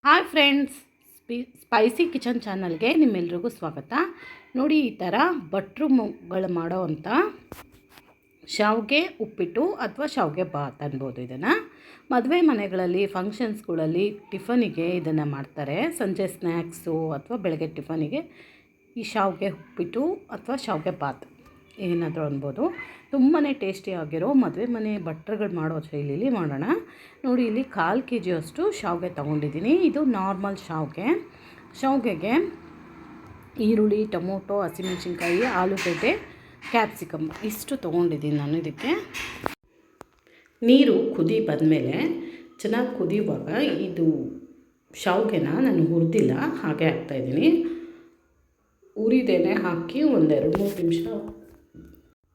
Hi friends, spicy kitchen ಚಾನಲ್ಗೆ ನಿಮ್ಮೆಲ್ರಿಗೂ ಸ್ವಾಗತ. ನೋಡಿ, ಈ ಥರ ಭಟ್ರುಗಳು ಮಾಡೋವಂಥ ಶಾವಿಗೆ ಉಪ್ಪಿಟ್ಟು ಅಥವಾ ಶಾವಿಗೆ ಬಾತ್ ಅನ್ಬೋದು. ಇದನ್ನು ಮದುವೆ ಮನೆಗಳಲ್ಲಿ, ಫಂಕ್ಷನ್ಸ್ಗಳಲ್ಲಿ ಟಿಫನಿಗೆ ಇದನ್ನು ಮಾಡ್ತಾರೆ. ಸಂಜೆ ಸ್ನ್ಯಾಕ್ಸು ಅಥವಾ ಬೆಳಗ್ಗೆ ಟಿಫನಿಗೆ ಈ ಶಾವಿಗೆ ಉಪ್ಪಿಟ್ಟು ಅಥವಾ ಶಾವಿಗೆ ಬಾತ್ ಏನಾದರೂ ಅನ್ಬೋದು. ತುಂಬಾ ಟೇಸ್ಟಿಯಾಗಿರೋ ಮದುವೆ ಮನೆ ಭಟ್ರುಗಳು ಮಾಡೋ ಶೈಲಿಲಿ ಮಾಡೋಣ. ನೋಡಿ, ಇಲ್ಲಿ 1/4 kg ಅಷ್ಟು ಶಾವಿಗೆ ತೊಗೊಂಡಿದ್ದೀನಿ. ಇದು ನಾರ್ಮಲ್ ಶಾವಿಗೆಗೆ ಈರುಳ್ಳಿ, ಟೊಮೊಟೊ, ಹಸಿಮೆಣಸಿನ್ಕಾಯಿ, ಆಲೂಗಡ್ಡೆ, ಕ್ಯಾಪ್ಸಿಕಮ್ ಇಷ್ಟು ತೊಗೊಂಡಿದ್ದೀನಿ ನಾನು. ಇದಕ್ಕೆ ನೀರು ಕುದಿ ಬಂದಮೇಲೆ ಚೆನ್ನಾಗಿ ಕುದಿಯುವಾಗ ಇದು ಶಾವಿಗೆನ ನಾನು ಹುರಿದಿಲ್ಲ, ಹಾಗೆ ಹಾಕ್ತಾಯಿದ್ದೀನಿ. ಉರಿದೇನೆ ಹಾಕಿ 1-2-3 ನಿಮಿಷ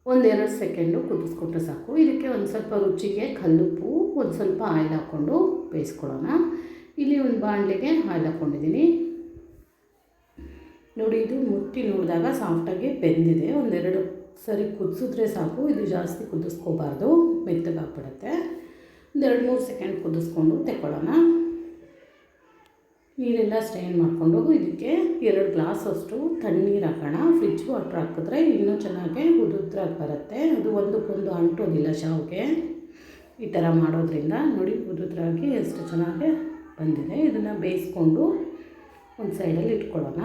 1-2 ಸೆಕೆಂಡು ಕುದಿಸ್ಕೊಂಡ್ರೆ ಸಾಕು. ಇದಕ್ಕೆ ಒಂದು ಸ್ವಲ್ಪ ರುಚಿಗೆ ಕಲ್ಲುಪ್ಪು, ಒಂದು ಸ್ವಲ್ಪ ಆಯಿಲ್ ಹಾಕ್ಕೊಂಡು ಬೇಯಿಸ್ಕೊಳ್ಳೋಣ. ಇಲ್ಲಿ ಒಂದು ಬಾಣಲೆಗೆ ಆಯಿಲ್ ಹಾಕ್ಕೊಂಡಿದ್ದೀನಿ. ನೋಡಿ, ಇದು ಮುಟ್ಟಿ ನೋಡಿದಾಗ ಸಾಫ್ಟಾಗಿ ಬೆಂದಿದೆ. 1-2 ಸರಿ ಕುದಿಸಿದ್ರೆ ಸಾಕು. ಇದು ಜಾಸ್ತಿ ಕುದಿಸ್ಕೋಬಾರ್ದು, ಮೆತ್ತಗಾಗ್ಬಿಡುತ್ತೆ. 1-2-3 ಸೆಕೆಂಡ್ ಕುದಿಸ್ಕೊಂಡು ತೆಕ್ಕೊಳ್ಳೋಣ. ನೀರೆಲ್ಲ ಸ್ಟ್ರೈನ್ ಮಾಡಿಕೊಂಡು ಇದಕ್ಕೆ 2 ಗ್ಲಾಸ್ ಅಷ್ಟು ತಣ್ಣೀರು ಹಾಕೋಣ. ಫ್ರಿಜ್ ವಾಟ್ರ್ ಹಾಕಿದ್ರೆ ಇನ್ನೂ ಚೆನ್ನಾಗಿ ಉದುದ್ರಾಗಿ ಬರುತ್ತೆ. ಅದು ಒಂದಕ್ಕೊಂದು ಅಂಟೋದಿಲ್ಲ ಶಾವಿಗೆ. ಈ ಥರ ಮಾಡೋದ್ರಿಂದ ನೋಡಿ ಉದುದ್ರಾಗಿ ಎಷ್ಟು ಚೆನ್ನಾಗಿ ಬಂದಿದೆ. ಇದನ್ನು ಬೇಯಿಸ್ಕೊಂಡು ಒಂದು ಸೈಡಲ್ಲಿ ಇಟ್ಕೊಳ್ಳೋಣ.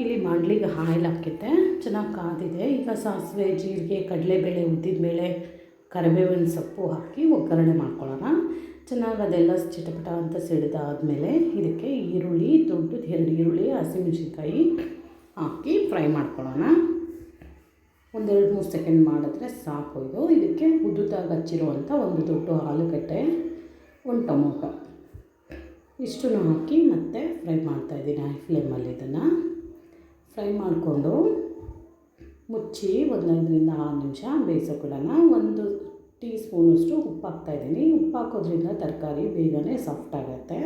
ಇಲ್ಲಿ ಬಾಣಲಿಗೆ ಆಯಿಲ್ ಹಾಕಿದ್ದೆ, ಚೆನ್ನಾಗಿ ಕಾದಿದೆ. ಈಗ ಸಾಸಿವೆ, ಜೀರಿಗೆ, ಕಡಲೆಬೇಳೆ, ಉದ್ದಿನಬೇಳೆ, ಕರಿಬೇವಿನ ಸೊಪ್ಪು ಹಾಕಿ ಒಗ್ಗರಣೆ ಮಾಡ್ಕೊಳ್ಳೋಣ. ಚೆನ್ನಾಗಿ ಅದೆಲ್ಲ ಚಿಟಪಟ ಅಂತ ಸಿಡಿದಾದಮೇಲೆ ಇದಕ್ಕೆ ಈರುಳ್ಳಿ, ದೊಡ್ಡದು 2 ಈರುಳ್ಳಿ, ಹಸಿಮೆಣಸಿನ್ಕಾಯಿ ಹಾಕಿ ಫ್ರೈ ಮಾಡ್ಕೊಳ್ಳೋಣ. 1-2-3 ಸೆಕೆಂಡ್ ಮಾಡಿದ್ರೆ ಸಾಕು. ಇದಕ್ಕೆ ಉದ್ದುದಾಗಿ ಹಚ್ಚಿರುವಂಥ ಒಂದು ದೊಡ್ಡ ಆಲೂಗಡ್ಡೆ, 1 ಟೊಮೊಟೊ ಇಷ್ಟನ್ನು ಹಾಕಿ ಮತ್ತೆ ಫ್ರೈ ಮಾಡ್ತಾಯಿದ್ದೀನಿ. ಹೈ ಫ್ಲೇಮಲ್ಲಿ ಇದನ್ನು ಫ್ರೈ ಮಾಡಿಕೊಂಡು ಮುಚ್ಚಿ 1-5-6 ನಿಮಿಷ ಬೇಯಿಸೋಕ್ಕಿಡೋಣ. 1 ಟೀ ಸ್ಪೂನಷ್ಟು ಉಪ್ಪು ಹಾಕ್ತಾಯಿದ್ದೀನಿ. ಉಪ್ಪು ಹಾಕೋದ್ರಿಂದ ತರಕಾರಿ ಬೇಗನೆ ಸಾಫ್ಟ್ ಆಗುತ್ತೆ.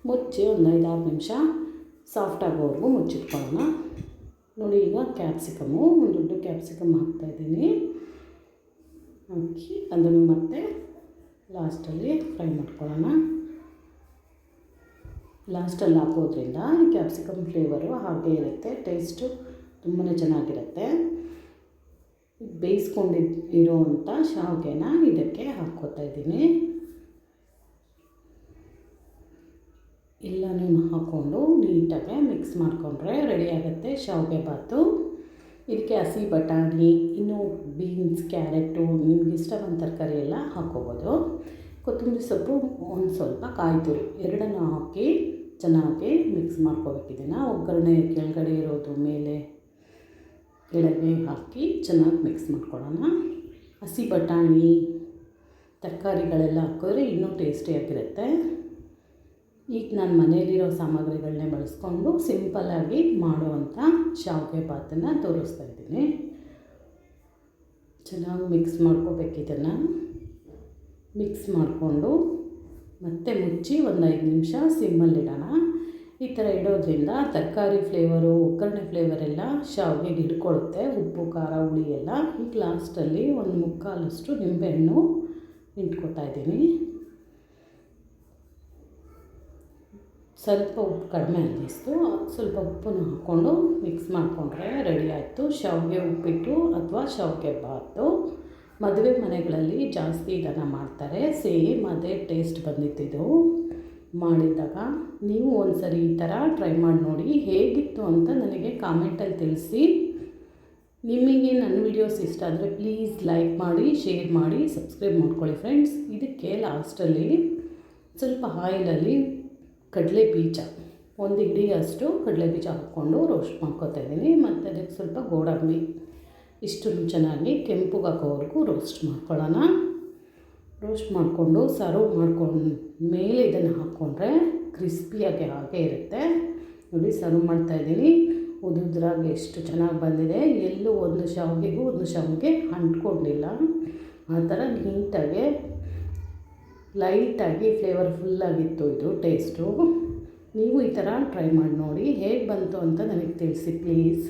ಮುಚ್ಚಿ 1-5-6 ನಿಮಿಷ ಸಾಫ್ಟ್ ಆಗೋವರೆಗೂ ಮುಚ್ಚಿಟ್ಕೊಳ್ಳೋಣ. ನೋಡಿ, ಈಗ ಕ್ಯಾಪ್ಸಿಕಮ್ಮು, ಒಂದು ದೊಡ್ಡ ಕ್ಯಾಪ್ಸಿಕಮ್ ಹಾಕ್ತಾಯಿದ್ದೀನಿ. ಹಾಕಿ ಅದನ್ನು ಮತ್ತೆ ಲಾಸ್ಟಲ್ಲಿ ಫ್ರೈ ಮಾಡ್ಕೊಳ್ಳೋಣ. ಲಾಸ್ಟಲ್ಲಿ ಹಾಕೋದ್ರಿಂದ ಕ್ಯಾಪ್ಸಿಕಮ್ ಫ್ಲೇವರು ಹಾಗೇ ಇರುತ್ತೆ, ಟೇಸ್ಟು ತುಂಬಾ ಚೆನ್ನಾಗಿರುತ್ತೆ. ಬೇಯಿಸ್ಕೊಂಡಿರೋವಂಥ ಶಾವಿಗೆನ ಇದಕ್ಕೆ ಹಾಕ್ಕೋತಾ ಇದ್ದೀನಿ. ಎಲ್ಲನೂ ಹಾಕ್ಕೊಂಡು ನೀಟಾಗಿ ಮಿಕ್ಸ್ ಮಾಡಿಕೊಂಡ್ರೆ ರೆಡಿ ಆಗುತ್ತೆ ಶಾವಿಗೆ ಬಾತು. ಇದಕ್ಕೆ ಹಸಿ ಬಟಾಣಿ, ಇನ್ನೂ ಬೀನ್ಸ್, ಕ್ಯಾರೆಟು, ನಿಮ್ಗೆ ಇಷ್ಟ ಬಂದ ತರಕಾರಿ ಎಲ್ಲ ಹಾಕ್ಕೋಬೋದು. ಕೊತ್ತಂಬರಿ ಸೊಪ್ಪು, ಒಂದು ಸ್ವಲ್ಪ ಕಾಯಿ ತುರಿ ಎರಡನ್ನು ಹಾಕಿ ಚೆನ್ನಾಗಿ ಮಿಕ್ಸ್ ಮಾಡ್ಕೋಬೇಕಿದನ್ನು. ಒಗ್ಗರಣೆ ಕೆಳಗಡೆ ಇರೋದು ಮೇಲೆ ಕೆಳಗೆ ಹಾಕಿ ಚೆನ್ನಾಗಿ ಮಿಕ್ಸ್ ಮಾಡ್ಕೊಳ್ಳೋಣ. ಹಸಿ ಬಟಾಣಿ, ತರಕಾರಿಗಳೆಲ್ಲ ಹಾಕಿದ್ರೆ ಇನ್ನೂ ಟೇಸ್ಟಿಯಾಗಿರುತ್ತೆ. ಈಗ ನಾನು ಮನೆಯಲ್ಲಿರೋ ಸಾಮಗ್ರಿಗಳನ್ನೇ ಬಳಸ್ಕೊಂಡು ಸಿಂಪಲ್ಲಾಗಿ ಮಾಡುವಂಥ ಶಾವಿಗೆ ಬಾತನ್ನು ತೋರಿಸ್ತಾ ಇದ್ದೀನಿ. ಚೆನ್ನಾಗಿ ಮಿಕ್ಸ್ ಮಾಡ್ಕೋಬೇಕಿದನ್ನು. ಮಿಕ್ಸ್ ಮಾಡಿಕೊಂಡು ಮತ್ತೆ ಮುಚ್ಚಿ 1-5 ನಿಮಿಷ ಸಿಮ್ಮಲ್ಲಿಡೋಣ. ಈ ಥರ ಇಡೋದ್ರಿಂದ ತರಕಾರಿ ಫ್ಲೇವರು, ಒಗ್ಗರಣೆ ಫ್ಲೇವರೆಲ್ಲ ಶಾವಿಗೆಗೆ ಹಿಡ್ಕೊಳ್ಳುತ್ತೆ. ಉಪ್ಪು, ಖಾರ, ಹುಳಿ ಎಲ್ಲ. ಈಗ ಲಾಸ್ಟಲ್ಲಿ 1/4 ನಿಂಬೆಹಣ್ಣು ಹಿಂಡ್ಕೊತಾ ಇದ್ದೀನಿ. ಸ್ವಲ್ಪ ಉಪ್ಪು ಕಡಿಮೆ ಅನ್ನಿಸ್ತು, ಸ್ವಲ್ಪ ಉಪ್ಪನ್ನು ಹಾಕ್ಕೊಂಡು ಮಿಕ್ಸ್ ಮಾಡಿಕೊಂಡ್ರೆ ರೆಡಿ ಆಯಿತು ಶಾವಿಗೆ ಉಪ್ಪಿಟ್ಟು ಅಥವಾ ಶಾವಿಗೆ ಬಾತು. ಮದುವೆ ಮನೆಗಳಲ್ಲಿ ಜಾಸ್ತಿ ಇದನ್ನು ಮಾಡ್ತಾರೆ. ಸೇಮ್ ಅದೇ ಟೇಸ್ಟ್ ಬಂದಿತ್ತಿದು ಮಾಡಿದಾಗ. ನೀವು ಒಂದು ಸರಿ ಈ ಥರ ಟ್ರೈ ಮಾಡಿ ನೋಡಿ, ಹೇಗಿತ್ತು ಅಂತ ನನಗೆ ಕಾಮೆಂಟಲ್ಲಿ ತಿಳಿಸಿ. ನಿಮಗೆ ನನ್ನ ವೀಡಿಯೋಸ್ ಇಷ್ಟ ಆದರೆ ಪ್ಲೀಸ್ ಲೈಕ್ ಮಾಡಿ, ಶೇರ್ ಮಾಡಿ, ಸಬ್ಸ್ಕ್ರೈಬ್ ಮಾಡ್ಕೊಳ್ಳಿ ಫ್ರೆಂಡ್ಸ್. ಇದಕ್ಕೆ ಲಾಸ್ಟಲ್ಲಿ ಸ್ವಲ್ಪ ಆಯಿಲಲ್ಲಿ ಕಡಲೆ ಬೀಜ, 1 ಹಿಡಿಯಷ್ಟು ಕಡಲೆ ಬೀಜ ಹಾಕ್ಕೊಂಡು ರೋಸ್ಟ್ ಮಾಡ್ಕೊತಾ ಇದ್ದೀನಿ. ಮತ್ತು ಅದಕ್ಕೆ ಸ್ವಲ್ಪ ಗೋಡಂಬಿ ಇಷ್ಟನ್ನು ಚೆನ್ನಾಗಿ ಕೆಂಪುಗಾಗೋವರೆಗೂ ರೋಸ್ಟ್ ಮಾಡ್ಕೊಳ್ಳೋಣ. ರೋಸ್ಟ್ ಮಾಡಿಕೊಂಡು ಸರ್ವ್ ಮಾಡ್ಕೊಂಡು ಮೇಲೆ ಇದನ್ನು ಹಾಕ್ಕೊಂಡ್ರೆ ಕ್ರಿಸ್ಪಿಯಾಗಿ ಹಾಗೆ ಇರುತ್ತೆ. ನೋಡಿ, ಸರ್ವ್ ಮಾಡ್ತಾಯಿದ್ದೀನಿ. ಉದುದ್ರಾಗಿ ಎಷ್ಟು ಚೆನ್ನಾಗಿ ಬಂದಿದೆ. ಎಲ್ಲೂ ಒಂದು ಶಾವಿಗೆಗೂ ಒಂದು ಶಾವಿಗೆ ಅಂಟ್ಕೊಂಡಿಲ್ಲ. ಆ ಥರ ನೀಟಾಗಿ ಲೈಟಾಗಿ ಫ್ಲೇವರ್ಫುಲ್ಲಾಗಿತ್ತು ಇದು ಟೇಸ್ಟು. ನೀವು ಈ ಥರ ಟ್ರೈ ಮಾಡಿ ನೋಡಿ, ಹೇಗೆ ಬಂತು ಅಂತ ನನಗೆ ತಿಳಿಸಿ ಪ್ಲೀಸ್.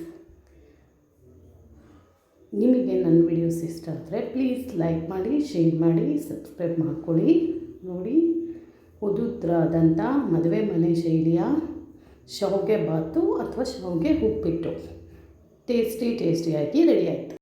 ನಿಮಗೆ ನನ್ನ ವೀಡಿಯೋಸ್ ಇಷ್ಟ ಆದರೆ ಪ್ಲೀಸ್ ಲೈಕ್ ಮಾಡಿ, ಶೇರ್ ಮಾಡಿ, ಸಬ್ಸ್ಕ್ರೈಬ್ ಮಾಡ್ಕೊಳ್ಳಿ. ನೋಡಿ, ಉದುದ್ರಾದಂಥ ಮದುವೆ ಮನೆ ಶೈಲಿಯ ಶಾವಿಗೆ ಬಾತು ಅಥವಾ ಶಾವಿಗೆ ಉಪ್ಪಿಟ್ಟು ಟೇಸ್ಟಿಯಾಗಿ ರೆಡಿ ಆಯಿತು.